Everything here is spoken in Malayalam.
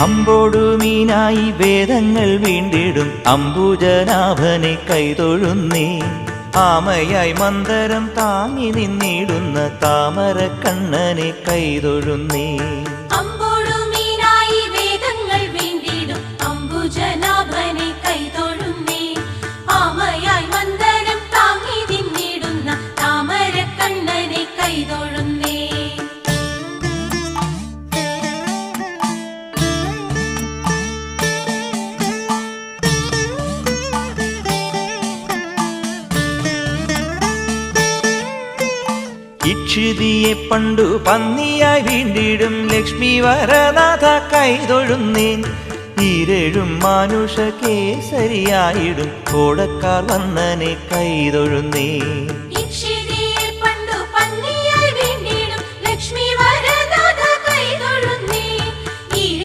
അമ്പോടു മീനായി വേദങ്ങൾ വീണ്ടിടും അംബുജനാഭനെ കൈതൊഴുന്നേ. ആമയായി മന്ദരം താങ്ങി നിന്നിടുന്ന താമര കണ്ണനെ കൈതൊഴുന്നേ. അമ്പോടുമീനായി വേദങ്ങൾ വീണ്ടിടും അംബുജനാഭനെ കൈതൊഴുന്നേ. ആമയായി മന്ദരം താങ്ങി നിന്നിടുന്ന താമര കണ്ണനെ കൈതൊഴുന്നേ. ഇക്ഷിതിയെ പണ്ടു പന്നിയായി വീണ്ടിടും ലക്ഷ്മി വരനാഥ കൈതൊഴുന്നേൻ. ഈരഴും മാനുഷ കേസരിയായിടും കോടക്കാർ വന്നനെ കൈതൊഴുന്നേ.